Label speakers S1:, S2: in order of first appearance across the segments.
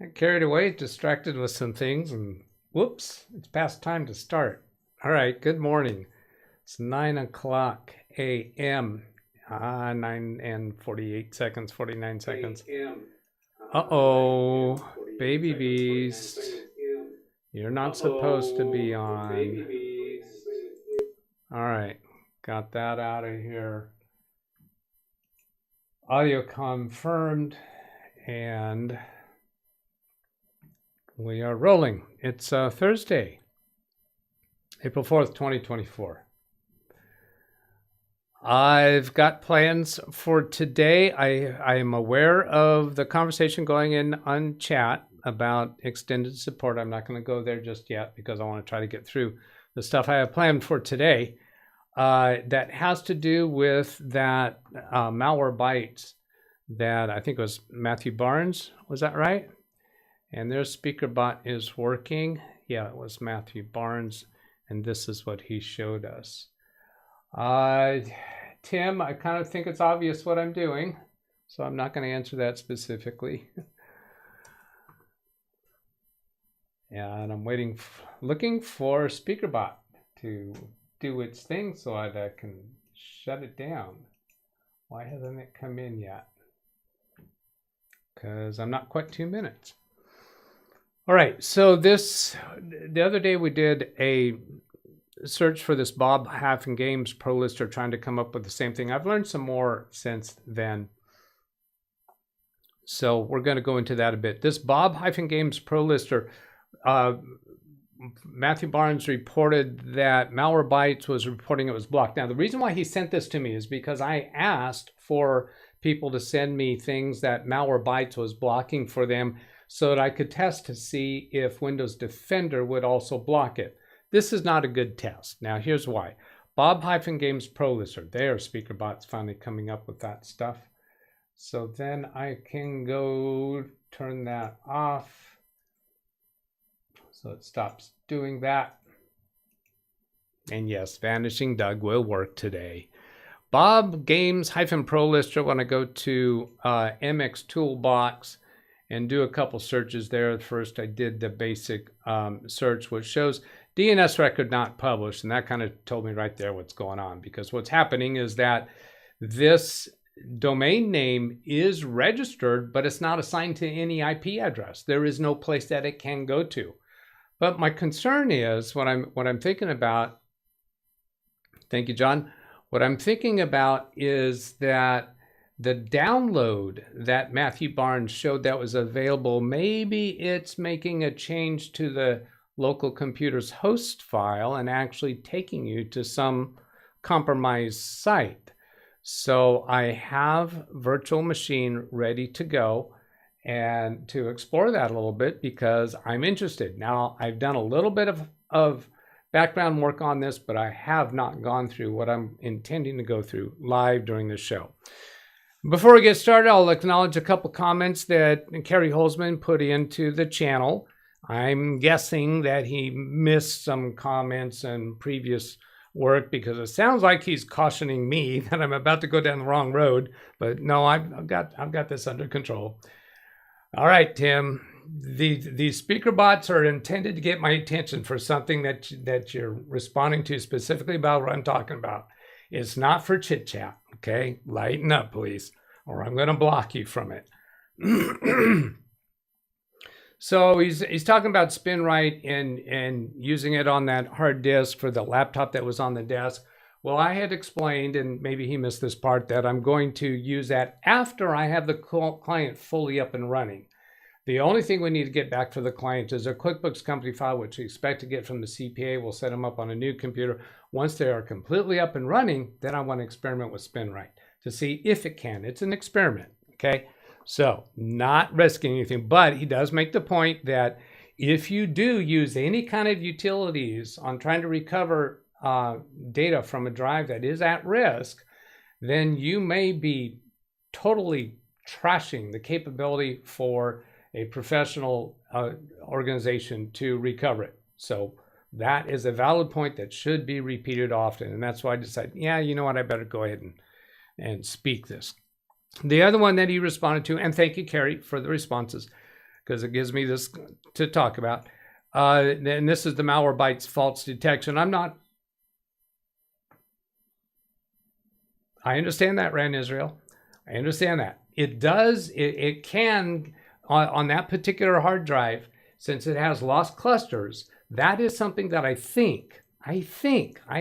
S1: Got carried away, distracted with some things, and whoops, it's past time to start. All right, good morning. It's 9 o'clock a.m. 9 and 48 seconds, 49 seconds. Uh-oh, baby beast. You're not supposed to be on. All right, got that out of here. Audio confirmed, and we are rolling. It's Thursday, April 4th, 2024. I've got plans for today. I am aware of the conversation going in on chat about extended support. I'm not going to go there just yet because I want to try to get through the stuff I have planned for today. That has to do with that malware bytes that I think was Matthew Barnes. Was that right? And their speaker bot is working. Yeah, it was Matthew Barnes, and this is what he showed us. Tim, I kind of think it's obvious what I'm doing, so I'm not going to answer that specifically. And I'm looking for SpeakerBot to do its thing so that I can shut it down. Why hasn't it come in yet? Because I'm not quite 2 minutes. All right, so the other day we did a search for this Bob Games Pro Lister, trying to come up with the same thing. I've learned some more since then, so we're going to go into that a bit. This Bob Games Pro Lister, Matthew Barnes reported that Malwarebytes was reporting it was blocked. Now, the reason why he sent this to me is because I asked for people to send me things that Malwarebytes was blocking for them so that I could test to see if Windows Defender would also block it. This is not a good test. Now, here's why. Bob Games Pro Lister, there, SpeakerBot's finally coming up with that stuff. So then I can go turn that off. So it stops doing that. And yes, Vanishing Doug will work today. Bob Games Pro Lister, when I go to MX Toolbox and do a couple searches there. First, I did the basic search, which shows DNS record not published. And that kind of told me right there what's going on, because what's happening is that this domain name is registered, but it's not assigned to any IP address. There is no place that it can go to. But my concern is what I'm thinking about. Thank you, John. What I'm thinking about is that the download that Matthew Barnes showed that was available, maybe it's making a change to the local computer's host file and actually taking you to some compromised site. So I have virtual machine ready to go and to explore that a little bit because I'm interested. Now, I've done a little bit of background work on this, but I have not gone through what I'm intending to go through live during the show. Before we get started, I'll acknowledge a couple comments that Carrie Holman put into the channel. I'm guessing that he missed some comments and previous work because it sounds like he's cautioning me that I'm about to go down the wrong road. But no, I've got this under control. All right, Tim. These speaker bots are intended to get my attention for something that you're responding to specifically about what I'm talking about. It's not for chit chat, okay? Lighten up, please, or I'm going to block you from it. So he's talking about SpinRite and using it on that hard disk for the laptop that was on the desk. Well, I had explained, and maybe he missed this part, that I'm going to use that after I have the client fully up and running. The only thing we need to get back for the client is a QuickBooks company file, which we expect to get from the CPA. We'll set them up on a new computer. Once they are completely up and running, then I want to experiment with SpinRite to see if it can. It's an experiment, okay? So not risking anything, but he does make the point that if you do use any kind of utilities on trying to recover data from a drive that is at risk, then you may be totally trashing the capability for a professional organization to recover it. So that is a valid point that should be repeated often. And that's why I decided, yeah, you know what, I better go ahead and speak this. The other one that he responded to, and thank you, Carrie, for the responses, because it gives me this to talk about. And this is the Malwarebytes false detection. I understand that, Ran Israel. I understand that. It can, on that particular hard drive, since it has lost clusters, that is something that I think, I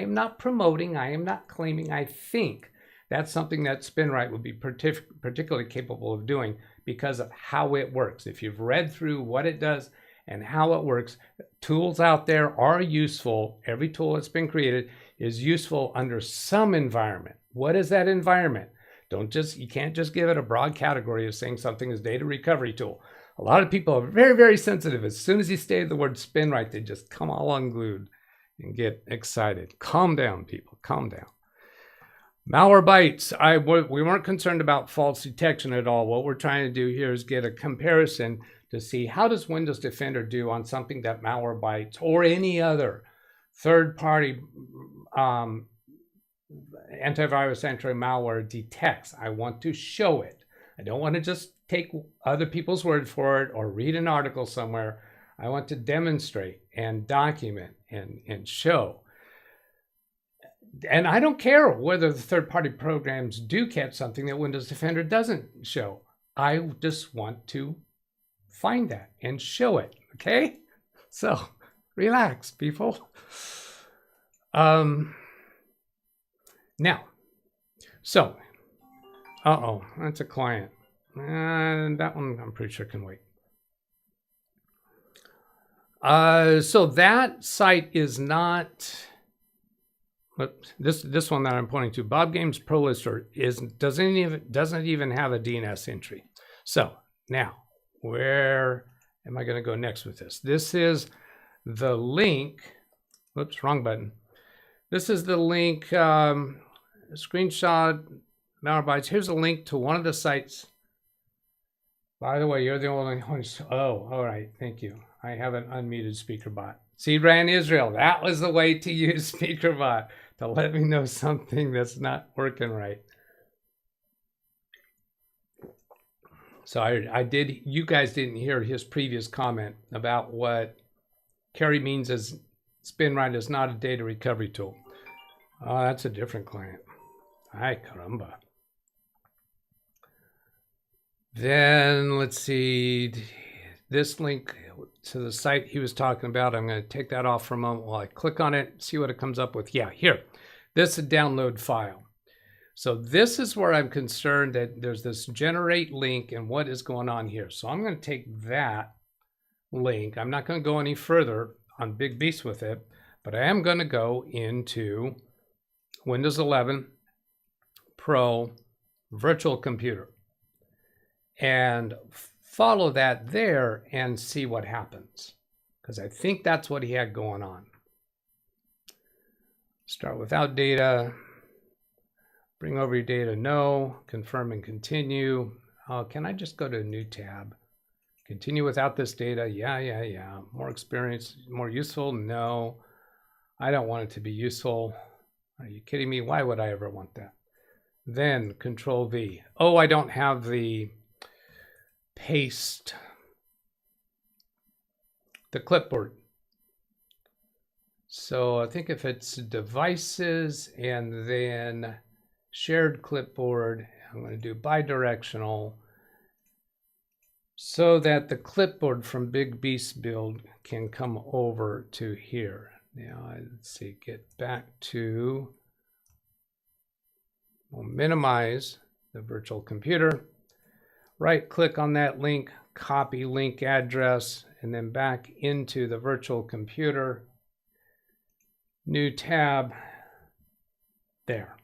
S1: am not promoting, I am not claiming, I think that's something that SpinRite would be particularly capable of doing because of how it works. If you've read through what it does and how it works, tools out there are useful. Every tool that's been created is useful under some environment. What is that environment? You can't just give it a broad category of saying something is data recovery tool. A lot of people are very, very sensitive. As soon as you say the word SpinRite, they just come all unglued and get excited. Calm down, people, calm down. Malwarebytes, we weren't concerned about false detection at all. What we're trying to do here is get a comparison to see how does Windows Defender do on something that Malwarebytes or any other third-party antivirus anti-malware detects. I want to show it. I don't want to just take other people's word for it or read an article somewhere. I want to demonstrate and document and show. And I don't care whether the third-party programs do catch something that Windows Defender doesn't show. I just want to find that and show it, okay? So, relax, people. Now, so, that's a client. That one I'm pretty sure can wait. So that site is not, this one that I'm pointing to, Bob Games Pro Lister, doesn't even have a DNS entry. So now, where am I going to go next with this? This is the link. Whoops, wrong button. This is the link. Screenshot Malwarebytes. Here's a link to one of the sites. By the way, you're the only one. Oh, all right. Thank you. I have an unmuted SpeakerBot. See, Ran Israel, that was the way to use SpeakerBot, to let me know something that's not working right. So you guys didn't hear his previous comment about what Carrie means as SpinRite is not a data recovery tool. Oh, that's a different client. Ay, caramba. Then let's see, this link to the site he was talking about, I'm going to take that off for a moment while I click on it, see what it comes up with. Yeah, here, this is a download file. So this is where I'm concerned that there's this generate link and what is going on here. So I'm going to take that link. I'm not going to go any further on Big Beast with it, but I am going to go into Windows 11 Pro Virtual Computer and follow that there and see what happens, because I think that's what he had going on. Start without data, bring over your data, no, confirm and continue. Can I just go to a new tab? Continue without this data, yeah. More experience, more useful, no. I don't want it to be useful. Are you kidding me? Why would I ever want that? Then Control V. Oh, I don't have the paste, the clipboard. So I think if it's devices and then shared clipboard, I'm going to do bidirectional so that the clipboard from Big Beast build can come over to here. Now, let's see, get back to, we'll minimize the virtual computer. Right click on that link, copy link address, and then back into the virtual computer. New tab, there.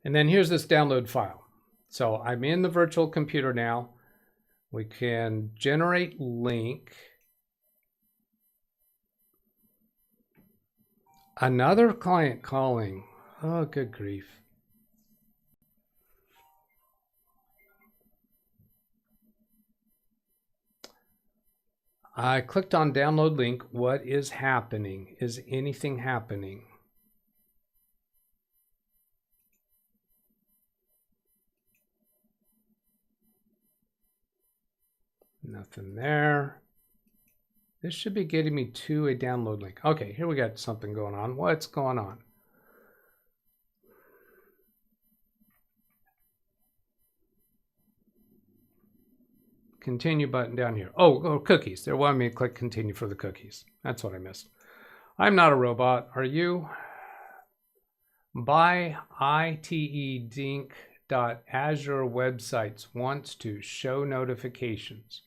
S1: And then here's this download file. So I'm in the virtual computer now. We can generate link. Another client calling. Oh, good grief. I clicked on download link. What is happening? Is anything happening? Nothing there. This should be getting me to a download link. Okay, here we got something going on. What's going on? Continue button down here. Oh, cookies. They're wanting me to click continue for the cookies. That's what I missed. I'm not a robot. Are you? By itedink.azure websites wants to show notifications.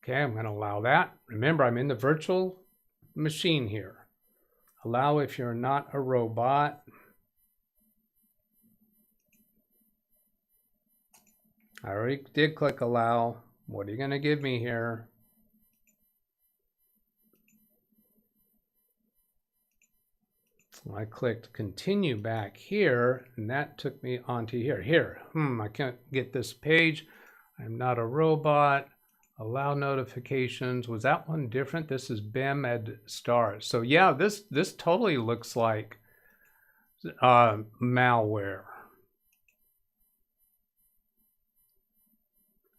S1: Okay, I'm going to allow that. Remember, I'm in the virtual machine here. Allow if you're not a robot. I already did click allow. What are you going to give me here? I clicked continue back here, and that took me onto here. I can't get this page. I'm not a robot. Allow notifications. Was that one different? This is BEM Ed stars. So yeah, this totally looks like malware.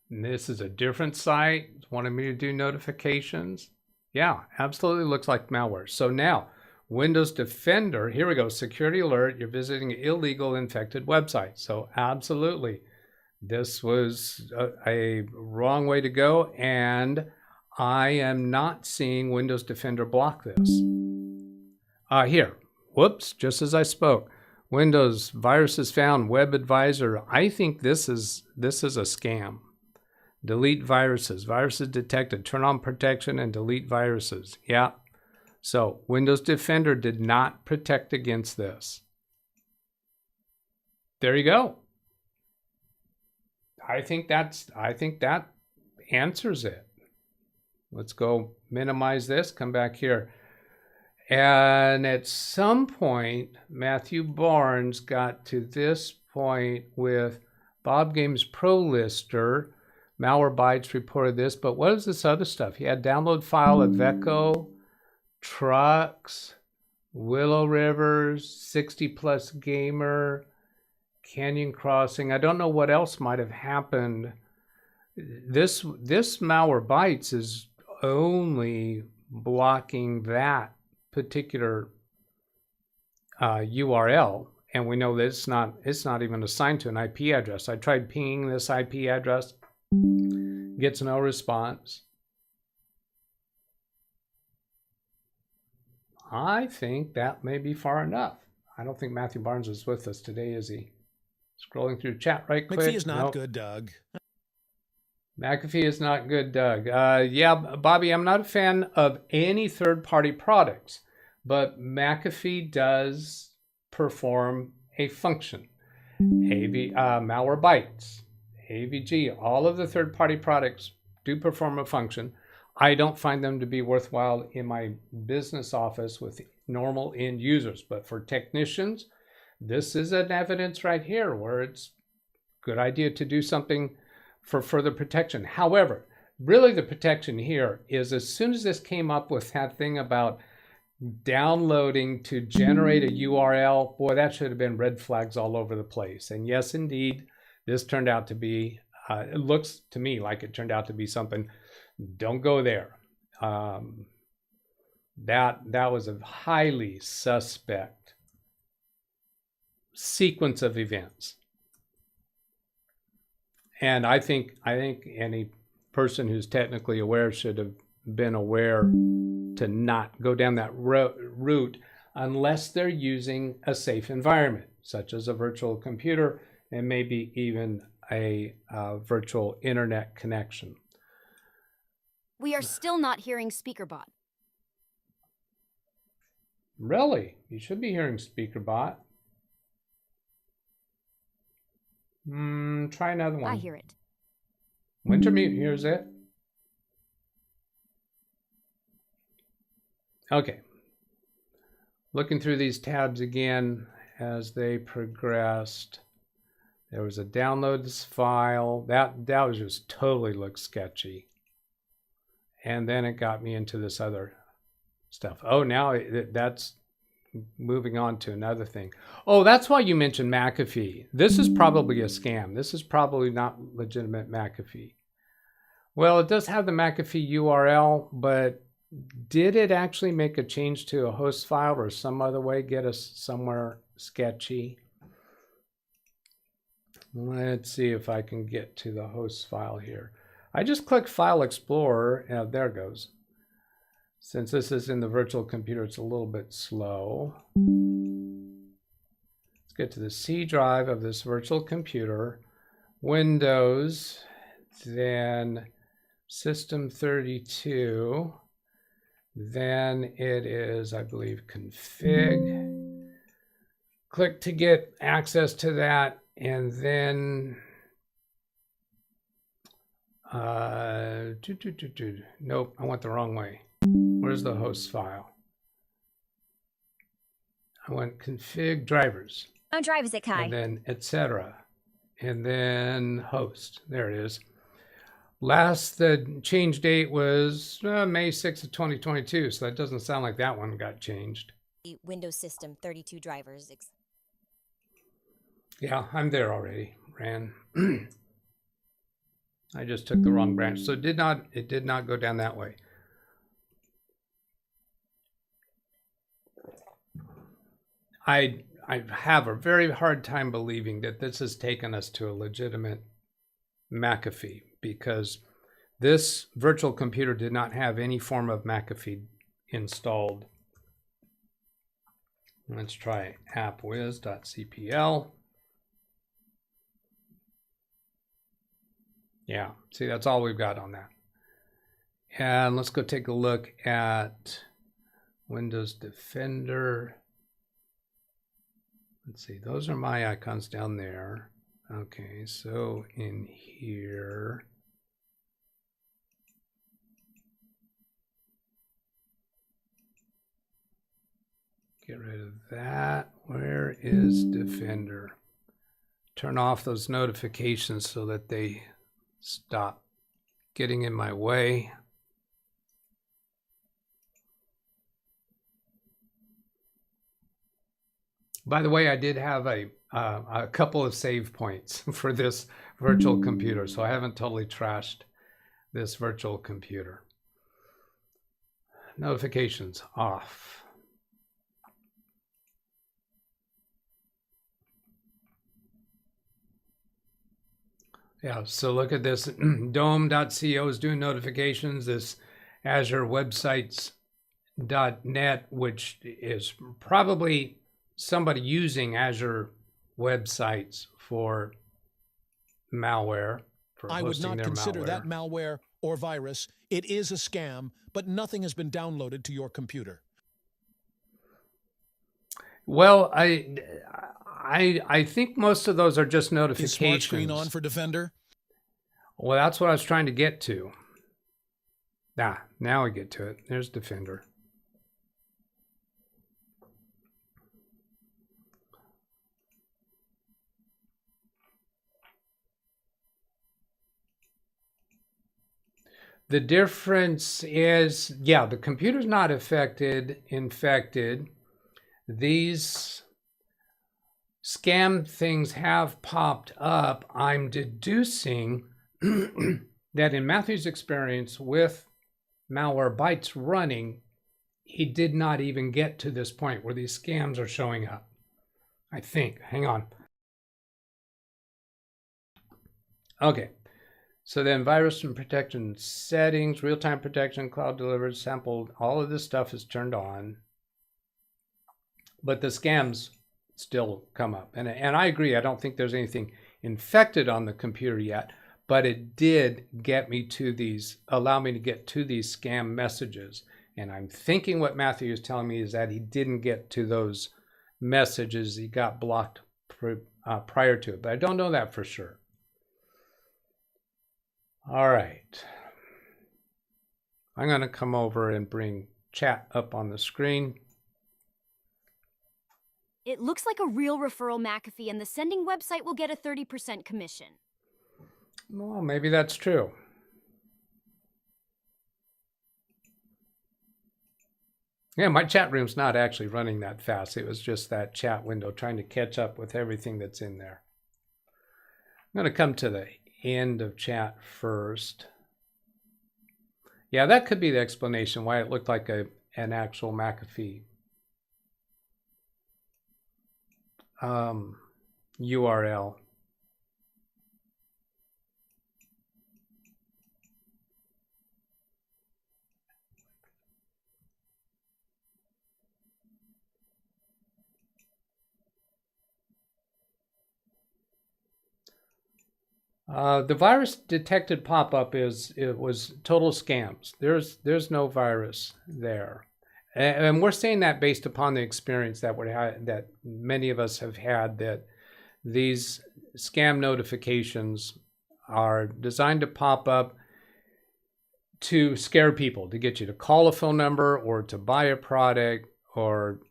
S1: And this is a different site. It's wanting me to do notifications. Yeah, absolutely looks like malware. So now, Windows Defender, here we go, security alert, you're visiting illegal infected websites. So absolutely, this was a wrong way to go, and I am not seeing Windows Defender block this. Here, whoops, just as I spoke. Windows viruses found, Web Advisor. I think this is a scam. Delete viruses. Viruses detected. Turn on protection and delete viruses. Yeah. So Windows Defender did not protect against this. There you go. I think that answers it. Let's go minimize this, come back here. And at some point, Matthew Barnes got to this point with Bob Games Pro Lister. Malwarebytes reported this, but what is this other stuff? He had download file of Echo, Trucks, Willow Rivers, 60 Plus Gamer, Canyon Crossing. I don't know what else might have happened. This Malwarebytes is only blocking that particular URL, and we know that it's not even assigned to an IP address. I tried pinging this IP address, gets no response. I think that may be far enough. I don't think Matthew Barnes is with us today, is he? Scrolling through chat right quick.
S2: McAfee is not good, Doug.
S1: McAfee is not good, Doug. Yeah, Bobby, I'm not a fan of any third-party products, but McAfee does perform a function. Malwarebytes, AVG, all of the third-party products do perform a function. I don't find them to be worthwhile in my business office with normal end users, but for technicians, this is an evidence right here where it's a good idea to do something for further protection. However, really the protection here is as soon as this came up with that thing about downloading to generate a URL, boy, that should have been red flags all over the place. And yes, indeed, this turned out to be, it looks to me like it turned out to be something. Don't go there. That was a highly suspect sequence of events. And I think any person who's technically aware should have been aware to not go down that route unless they're using a safe environment, such as a virtual computer and maybe even a virtual internet connection.
S3: We are still not hearing SpeakerBot.
S1: Really? You should be hearing SpeakerBot. Try another one.
S3: I hear it.
S1: Wintermute, here's it. Okay. Looking through these tabs again as they progressed. There was a download this file. That was just totally looked sketchy. And then it got me into this other stuff. Oh, now that's moving on to another thing. Oh, that's why you mentioned McAfee. This is probably a scam. This is probably not legitimate McAfee. Well, it does have the McAfee URL, but did it actually make a change to a host file or some other way get us somewhere sketchy? Let's see if I can get to the host file here. I just click File Explorer. There it goes. Since this is in the virtual computer, it's a little bit slow. Let's get to the C drive of this virtual computer. Windows, then System 32. Then it is, I believe, config. Click to get access to that. And then, nope, I went the wrong way. Where's the host file? I went config drivers.
S3: No drivers at Kai.
S1: And then etc. And then host. There it is. The change date was May 6th of 2022. So that doesn't sound like that one got changed.
S3: Windows System 32 drivers.
S1: Yeah, I'm there already, Ran. I just took the wrong branch. So it did not go down that way. I have a very hard time believing that this has taken us to a legitimate McAfee, because this virtual computer did not have any form of McAfee installed. Let's try appwiz.cpl. Yeah, see, that's all we've got on that. And let's go take a look at Windows Defender. Let's see, those are my icons down there. Okay, so in here, get rid of that. Where is Defender? Turn off those notifications so that they stop getting in my way. By the way, I did have a couple of save points for this virtual computer, so I haven't totally trashed this virtual computer. Notifications off. Yeah, so look at this. Dome.co is doing notifications. This Azure Websites.net, which is probably somebody using Azure websites for malware.
S2: I would not consider that malware or virus. It is a scam, but nothing has been downloaded to your computer.
S1: Well, I think most of those are just notifications.
S2: Is Smart Screen on for Defender?
S1: Well, that's what I was trying to get to. Now we get to it. There's Defender. The difference is, yeah, the computer's not infected. These scam things have popped up. I'm deducing that in Matthew's experience with Malwarebytes running, he did not even get to this point where these scams are showing up. I think. Hang on. Okay. So then virus and protection settings, real-time protection, cloud delivered, sampled, all of this stuff is turned on. But the scams still come up. And I agree, I don't think there's anything infected on the computer yet, but it did get me to these, allow me to get to these scam messages. And I'm thinking what Matthew is telling me is that he didn't get to those messages. He got blocked prior to it, but I don't know that for sure. All right. I'm going to come over and bring chat up on the screen.
S3: It looks like a real referral McAfee, and the sending website will get a 30% commission.
S1: Well, maybe that's true. Yeah, my chat room's not actually running that fast. It was just that chat window trying to catch up with everything that's in there. I'm going to come to the end of chat first. Yeah, that could be the explanation why it looked like an actual McAfee URL. The virus detected pop-up was total scams. There's no virus there, and we're saying that based upon the experience that that many of us have had, that these scam notifications are designed to pop up to scare people, to get you to call a phone number or to buy a product or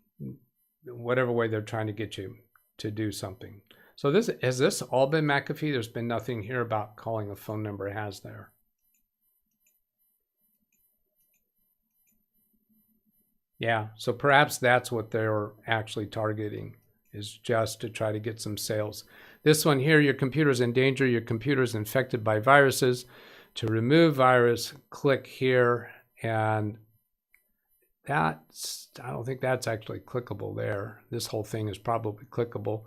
S1: whatever way they're trying to get you to do something. So has this all been McAfee? There's been nothing here about calling a phone number, has there? Yeah, so perhaps that's what they're actually targeting, is just to try to get some sales. This one here, your computer's in danger, your computer's infected by viruses. To remove virus, click here, and I don't think that's actually clickable there. This whole thing is probably clickable.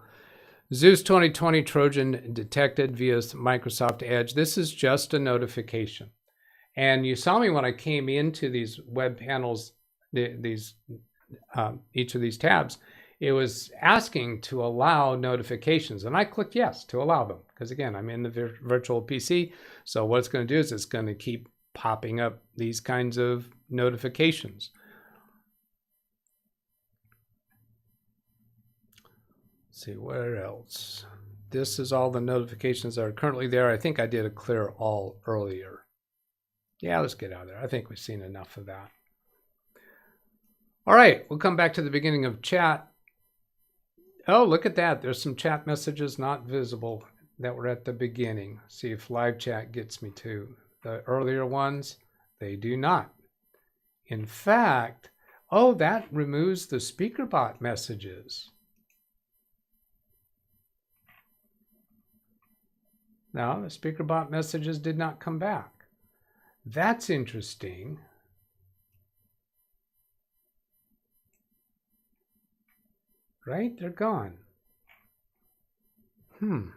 S1: Zeus 2020 Trojan detected via Microsoft Edge. This is just a notification. And you saw me when I came into these web panels, each of these tabs, it was asking to allow notifications. And I clicked yes to allow them. Because again, I'm in the virtual PC. So what it's going to do is it's going to keep popping up these kinds of notifications. See, where else? This is all the notifications that are currently there. I think I did a clear all earlier. Yeah, let's get out of there. I think we've seen enough of that. All right, we'll come back to the beginning of chat. Oh, look at that. There's some chat messages not visible that were at the beginning. See if live chat gets me to. The earlier ones, they do not. In fact, oh, that removes the SpeakerBot messages. No, the SpeakerBot messages did not come back. That's interesting. Right? They're gone. Go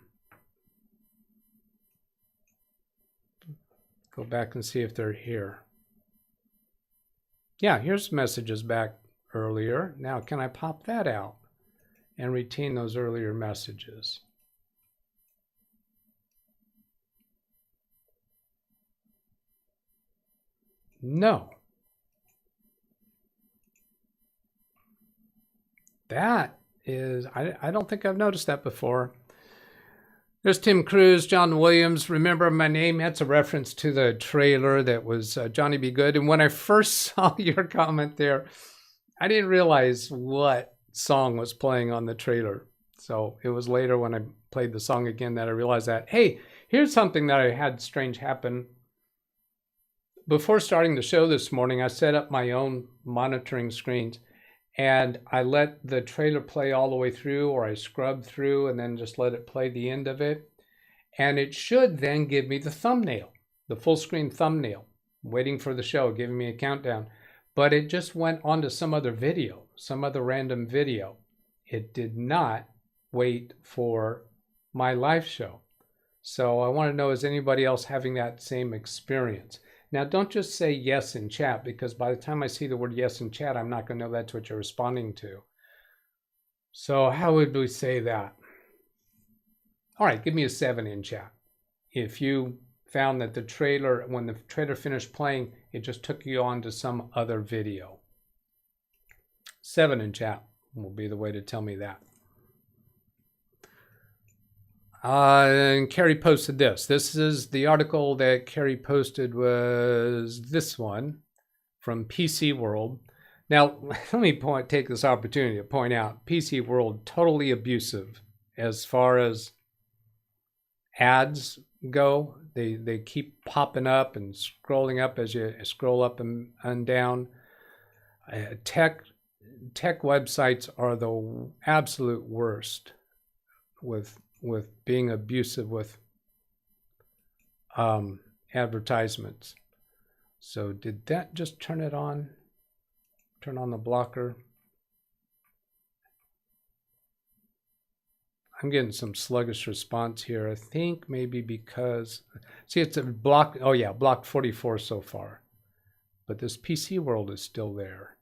S1: back and see if they're here. Yeah, here's messages back earlier. Now, can I pop that out and retain those earlier messages? No. That is, I don't think I've noticed that before. There's Tim Cruz, John Williams. Remember my name? That's a reference to the trailer that was Johnny Be Good. And when I first saw your comment there, I didn't realize what song was playing on the trailer. So it was later when I played the song again that I realized that, hey, here's something that I had strange happen. Before starting the show this morning, I set up my own monitoring screens and I let the trailer play all the way through, or I scrubbed through and then just let it play the end of it. And it should then give me the thumbnail, the full screen thumbnail, waiting for the show, giving me a countdown. But it just went on to some other video, some other random video. It did not wait for my live show. So I want to know, is anybody else having that same experience? Now, don't just say yes in chat, because by the time I see the word yes in chat, I'm not going to know that's what you're responding to. So how would we say that? All right, give me a 7 in chat. If you found that the trailer, when the trailer finished playing, it just took you on to some other video. 7 in chat will be the way to tell me that. And Carrie posted this. This is the article that Carrie posted, was this one from PC World. Now, let me take this opportunity to point out, PC World, totally abusive as far as ads go. They keep popping up and scrolling up as you scroll up and down. Tech websites are the absolute worst with being abusive with advertisements. So did that just turn it on? Turn on the blocker? I'm getting some sluggish response here. I think maybe because, see, it's a block. Oh yeah, blocked 44 so far. But this PC world is still there.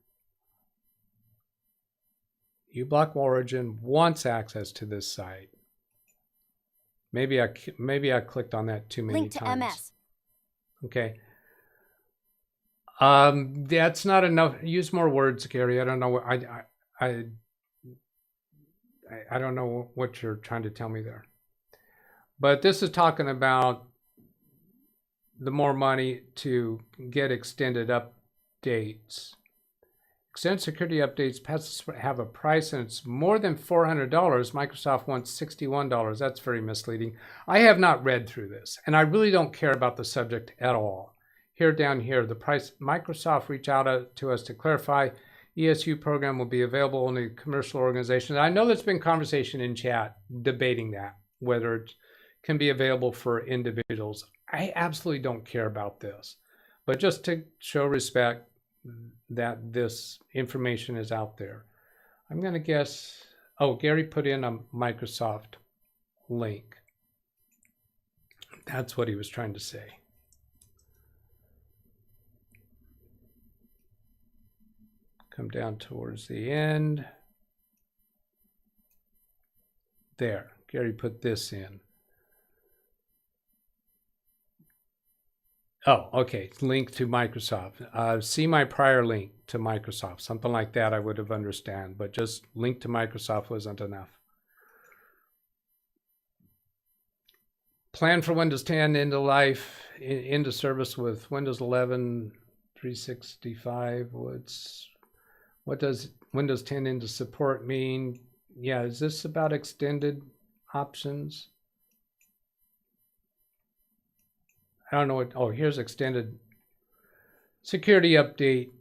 S1: uBlock Origin wants access to this site. Maybe I clicked on that too many
S3: Link to
S1: times.
S3: MS.
S1: Okay. That's not enough. Use more words, Carrie. I don't know. I don't know what you're trying to tell me there. But this is talking about the more money to get extended updates. Extended security updates have a price and it's more than $400. Microsoft wants $61. That's very misleading. I have not read through this and I really don't care about the subject at all. Here down here, the price, Microsoft reached out to us to clarify ESU program will be available only to commercial organizations. I know there's been conversation in chat debating that, whether it can be available for individuals. I absolutely don't care about this, but just to show respect that this information is out there. I'm going to guess, oh, Gary put in a Microsoft link. That's what he was trying to say. Come down towards the end. There, Gary put this in. Oh, okay, link to Microsoft. See my prior link to Microsoft. Something like that I would have understand, but just link to Microsoft wasn't enough. Plan for Windows 10 into life, into service with Windows 11, 365. What does Windows 10 into support mean? Yeah, is this about extended options? I don't know what, oh, here's extended security update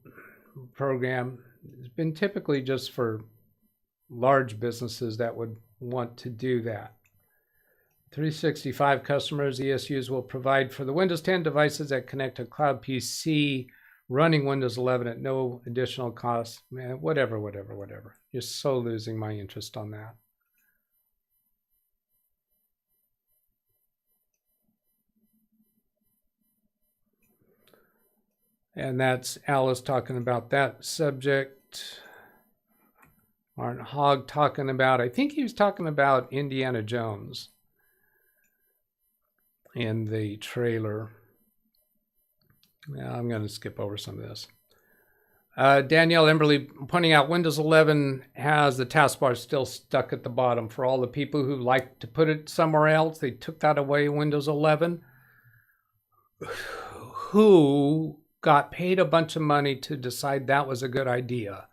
S1: program. It's been typically just for large businesses that would want to do that. 365 customers, ESUs will provide for the Windows 10 devices that connect to Cloud PC running Windows 11 at no additional cost. Man, whatever. You're so losing my interest on that. And that's Alice talking about that subject. Martin Hogg talking about, I think he was talking about Indiana Jones in the trailer. Now I'm going to skip over some of this. Danielle Emberly pointing out Windows 11 has the taskbar still stuck at the bottom. For all the people who like to put it somewhere else, they took that away in Windows 11. Who got paid a bunch of money to decide that was a good idea?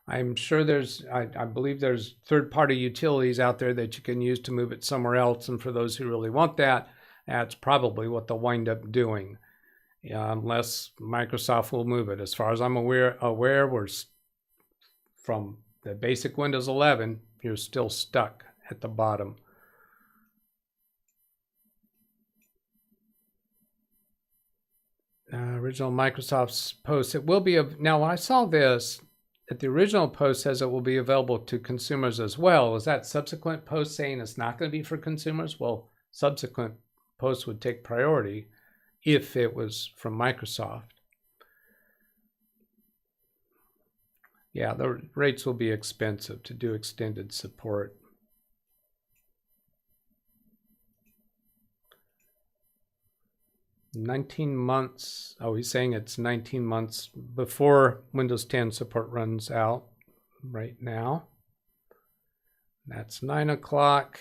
S1: I'm sure I believe there's third-party utilities out there that you can use to move it somewhere else. And for those who really want that, that's probably what they'll wind up doing. Yeah, unless Microsoft will move it. As far as I'm aware, we're from the basic Windows 11, you're still stuck at the bottom. Original Microsoft's post, it will be, now when I saw this, that the original post says it will be available to consumers as well. Is that subsequent post saying it's not going to be for consumers? Well, subsequent posts would take priority if it was from Microsoft. Yeah, the rates will be expensive to do extended support. $19 months. Oh, he's saying it's 19 months before Windows 10 support runs out right now. That's 9 o'clock.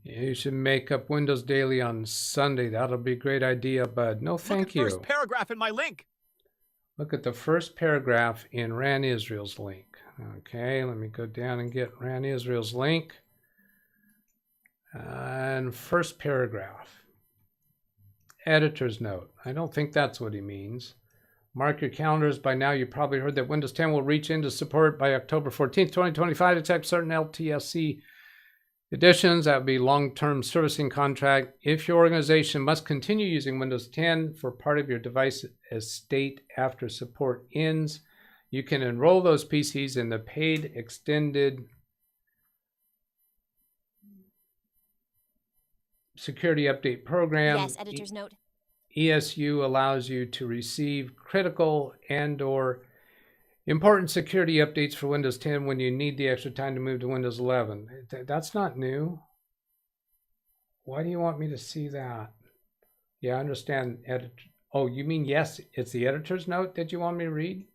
S1: You should make up Windows Daily on Sunday. That'll be a great idea, bud. No, thank you.
S4: Look at the first paragraph in my link.
S1: Look at the first paragraph in Ran Israel's link. Okay, let me go down and get Ran Israel's link. And first paragraph. Editor's note. I don't think that's what he means. Mark your calendars. By now, you probably heard that Windows 10 will reach into support by October 14th, 2025. Except certain LTSE Additions, that would be long-term servicing contract. If your organization must continue using Windows 10 for part of your device estate after support ends, you can enroll those PCs in the paid extended security update program.
S3: Yes, editor's note.
S1: ESU allows you to receive critical and/or important security updates for Windows 10 when you need the extra time to move to Windows 11. That's not new. Why do you want me to see that? Yeah, I understand. Oh, you mean yes, it's the editor's note that you want me to read?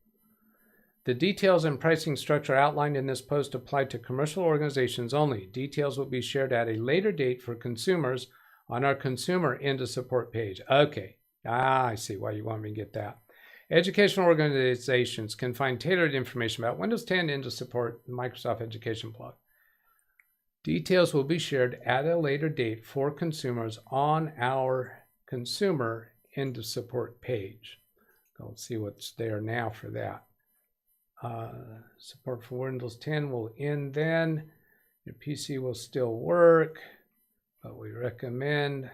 S1: The details and pricing structure outlined in this post apply to commercial organizations only. Details will be shared at a later date for consumers on our consumer end of support page. Okay, I see why you want me to get that. Educational organizations can find tailored information about Windows 10 end of support in Microsoft Education blog. Details will be shared at a later date for consumers on our consumer end of support page. Let's see what's there now for that. Support for Windows 10 will end then. Your PC will still work, but we recommend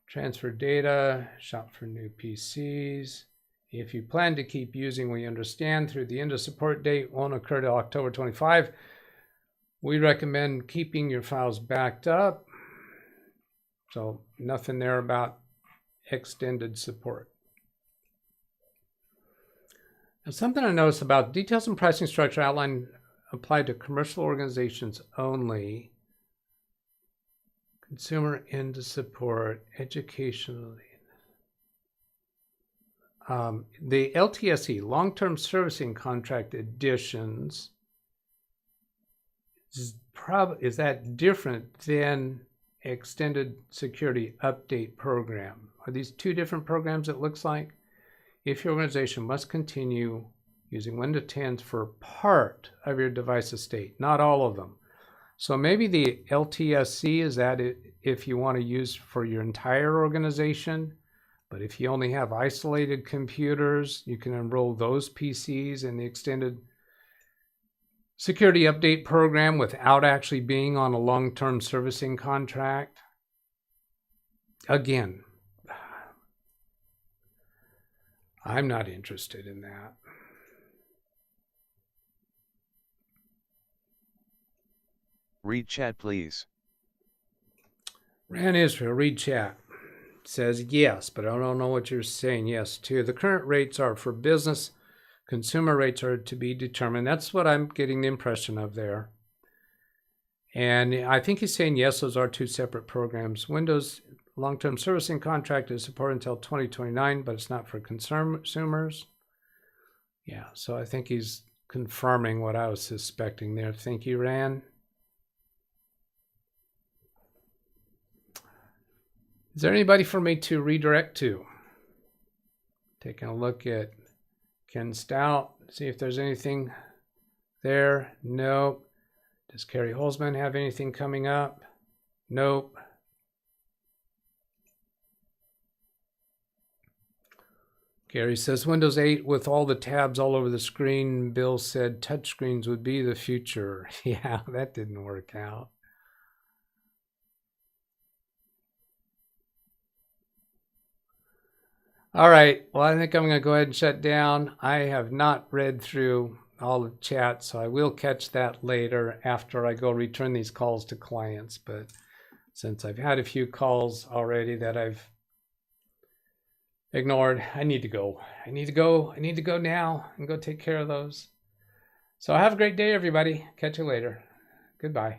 S1: transfer data, shop for new PCs. If you plan to keep using, we understand through the end of support date won't occur till October 25. We recommend keeping your files backed up. So nothing there about extended support. Now, something I noticed about details and pricing structure outline apply to commercial organizations only. Consumer end of support, educationally. The LTSE, long-term servicing contract additions, is that different than extended security update program? Are these two different programs it looks like? If your organization must continue using Windows 10 for part of your device estate, not all of them. So maybe the LTSE is that if you want to use for your entire organization, but if you only have isolated computers, you can enroll those PCs in the extended security update program without actually being on a long-term servicing contract. Again, I'm not interested in that.
S4: Read chat, please.
S1: Ran Israel, read chat. Says yes, but I don't know what you're saying yes to. The current rates are for business. Consumer rates are to be determined. That's what I'm getting the impression of there. And I think he's saying yes, those are two separate programs. Windows long-term servicing contract is supported until 2029, but it's not for consumers. Yeah, so I think he's confirming what I was suspecting there. Thank you, Ran. Is there anybody for me to redirect to? Taking a look at Ken Stout, see if there's anything there. Nope. Does Carrie Holman have anything coming up? Nope. Gary says Windows 8 with all the tabs all over the screen. Bill said touchscreens would be the future. Yeah, that didn't work out. All right, well, I think I'm going to go ahead and shut down. I have not read through all the chat, so I will catch that later after I go return these calls to clients. But since I've had a few calls already that I've ignored, I need to go. I need to go now and go take care of those. So have a great day, everybody. Catch you later. Goodbye.